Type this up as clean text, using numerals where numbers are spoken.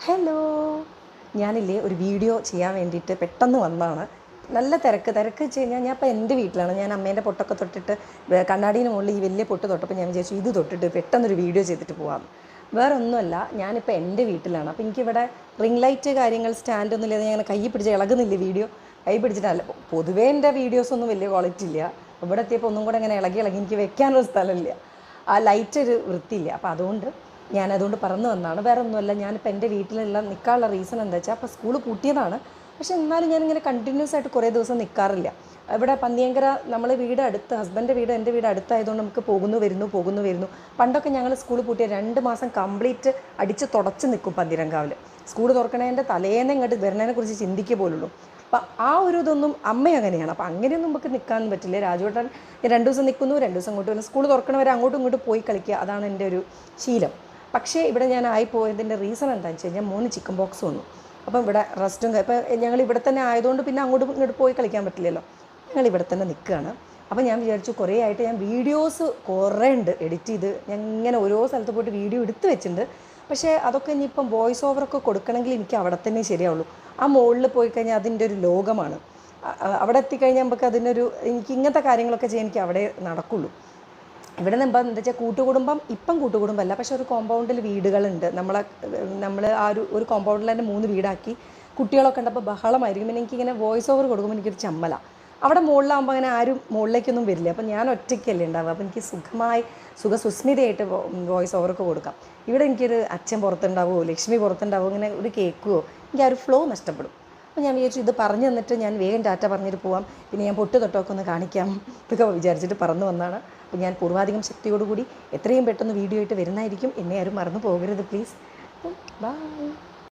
Hello, ഞാനില്ലേ ഒരു video ചെയ്യാൻ വേണ്ടിയിട്ട് പെട്ടെന്ന് വന്നതാണ്. നല്ല തിരക്ക് വെച്ച് കഴിഞ്ഞാൽ ഞാൻ ഇപ്പോൾ എൻ്റെ വീട്ടിലാണ്. ഞാൻ അമ്മേൻ്റെ പൊട്ടൊക്കെ തൊട്ടിട്ട് കണ്ണാടീന് മുകളിൽ ഈ വലിയ പൊട്ട് തൊട്ടപ്പോൾ ഞാൻ വിചാരിച്ചു ഇത് തൊട്ടിട്ട് പെട്ടെന്നൊരു വീഡിയോ ചെയ്തിട്ട് പോകാം. വേറെ ഒന്നുമല്ല, ഞാനിപ്പോൾ എൻ്റെ വീട്ടിലാണ്. അപ്പോൾ എനിക്കിവിടെ റിംഗ് ലൈറ്റ് കാര്യങ്ങൾ സ്റ്റാൻഡൊന്നും ഇല്ലാതെ ഞാൻ കൈ പിടിച്ച് ഇളകുന്നില്ല. വീഡിയോ കൈ പിടിച്ചിട്ടല്ല. പൊതുവേ എൻ്റെ വീഡിയോസൊന്നും വലിയ ക്വാളിറ്റി ഇല്ല. ഇവിടെ എത്തിയപ്പോൾ ഒന്നും കൂടെ ഇങ്ങനെ ഇളകി എനിക്ക് വെക്കാനൊരു സ്ഥലമില്ല. ആ ലൈറ്റ് ഒരു വൃത്തിയില്ല. അപ്പോൾ ഞാനതുകൊണ്ട് പറന്ന് വന്നതാണ്. വേറെ ഒന്നുമല്ല, ഞാനിപ്പോൾ എൻ്റെ വീട്ടിലുള്ള നിൽക്കാനുള്ള റീസൺ എന്താ വെച്ചാൽ അപ്പോൾ സ്കൂൾ പൂട്ടിയതാണ്. പക്ഷേ എന്നാലും ഞാനിങ്ങനെ കണ്ടിന്യൂസ് ആയിട്ട് കുറേ ദിവസം നിൽക്കാറില്ല. ഇവിടെ പന്നിയങ്കര നമ്മളെ വീട് അടുത്ത്, ഹസ്ബൻ്റെ വീട് എൻ്റെ വീട് അടുത്തായതുകൊണ്ട് നമുക്ക് പോകുന്നു വരുന്നു. പണ്ടൊക്കെ ഞങ്ങൾ സ്കൂൾ പൂട്ടിയ 2 മാസം കംപ്ലീറ്റ് അടിച്ച് തുടച്ച് നിൽക്കും പന്തിരങ്കാവിൽ. സ്കൂൾ തുറക്കണതിൻ്റെ തലേന്ന് ഇങ്ങോട്ട് വരുന്നതിനെ കുറിച്ച് ചിന്തിക്കുക പോലുള്ളൂ. അപ്പം ആ ഒരു ഇതൊന്നും അമ്മ അങ്ങനെയാണ്. അപ്പം അങ്ങനെയൊന്നും നമുക്ക് നിൽക്കാൻ പറ്റില്ല. രാജുവേട്ടൻ 2 ദിവസം നിൽക്കുന്നു, 2 ദിവസം അങ്ങോട്ട് വരുന്നു. സ്കൂൾ തുറക്കണവരെ അങ്ങോട്ടും ഇങ്ങോട്ടും പോയി കളിക്കുക, അതാണ് എൻ്റെ ഒരു ശീലം. പക്ഷേ ഇവിടെ ഞാൻ ആയിപ്പോയതിൻ്റെ റീസൺ എന്താണെന്ന് വെച്ച് കഴിഞ്ഞാൽ 3 ചിക്കൻ ബോക്സ് വന്നു. അപ്പം ഇവിടെ റെസ്റ്റും ഇപ്പം ഞങ്ങൾ ഇവിടെ തന്നെ ആയതുകൊണ്ട് പിന്നെ അങ്ങോട്ടും ഇങ്ങോട്ട് പോയി കളിക്കാൻ പറ്റില്ലല്ലോ. ഞങ്ങൾ ഇവിടെ തന്നെ നിൽക്കുകയാണ്. അപ്പം ഞാൻ വിചാരിച്ചു കുറേ ആയിട്ട് ഞാൻ വീഡിയോസ് കുറേ ഉണ്ട് എഡിറ്റ് ചെയ്ത് ഞാൻ ഇങ്ങനെ ഓരോ സ്ഥലത്ത് പോയിട്ട് വീഡിയോ എടുത്ത് വെച്ചിട്ടുണ്ട്. പക്ഷേ അതൊക്കെ ഇനിയിപ്പം വോയിസ് ഓവറൊക്കെ കൊടുക്കണമെങ്കിൽ എനിക്ക് അവിടെ തന്നെ ശരിയാവുള്ളൂ. ആ മുകളിൽ പോയി കഴിഞ്ഞാൽ അതിൻ്റെ ഒരു ലോകമാണ്. അവിടെ എത്തിക്കഴിഞ്ഞാൽ നമുക്ക് എനിക്ക് ഇങ്ങനത്തെ കാര്യങ്ങളൊക്കെ ചെയ്യാൻ എനിക്ക് അവിടെ നടക്കുള്ളൂ. ഇവിടെ നിന്ന് എന്താ വെച്ചാൽ ഇപ്പം കൂട്ടുകുടുംബമല്ല, പക്ഷേ ഒരു കോമ്പൗണ്ടിൽ വീടുകളുണ്ട്. നമ്മൾ ആ ഒരു കോമ്പൗണ്ടിൽ തന്നെ 3 വീടാക്കി. കുട്ടികളൊക്കെ ഉണ്ടപ്പോൾ ബഹളമായിരിക്കും. പിന്നെ എനിക്കിങ്ങനെ വോയിസ് ഓവർ കൊടുക്കുമ്പോൾ എനിക്കൊരു ചമ്മല. അവിടെ മുകളിലാകുമ്പോൾ അങ്ങനെ ആരും മുകളിലേക്കൊന്നും വരില്ല. അപ്പം ഞാൻ ഒറ്റയ്ക്കല്ലേ ഉണ്ടാവുക. അപ്പോൾ എനിക്ക് സുഖസുസ്മിതയായിട്ട് വോയിസ് ഓവറൊക്കെ കൊടുക്കാം. ഇവിടെ എനിക്കൊരു അച്ഛൻ പുറത്തുണ്ടാവുമോ, ലക്ഷ്മി പുറത്തുണ്ടാവുമോ, ഇങ്ങനെ ഒരു കേൾക്കുമോ, എനിക്ക് ആ ഒരു ഫ്ലോ നഷ്ടപ്പെടും. അപ്പോൾ ഞാൻ വിചാരിച്ചു ഇത് പറഞ്ഞു തന്നിട്ട് ഞാൻ വേഗം ടാറ്റ പറഞ്ഞിട്ട് പോവാം. പിന്നെ ഞാൻ പൊട്ട് തൊട്ടൊക്കെ ഒന്ന് കാണിക്കാം ഇതൊക്കെ വിചാരിച്ചിട്ട് പറന്നു വന്നതാണ്. അപ്പോൾ ഞാൻ പൂർവാധികം ശക്തിയോടുകൂടി എത്രയും പെട്ടെന്ന് വീഡിയോ ആയിട്ട് വരുന്നതായിരിക്കും. എന്നെ ആരും മറന്നു പോകരുത് പ്ലീസ്. ബൈ.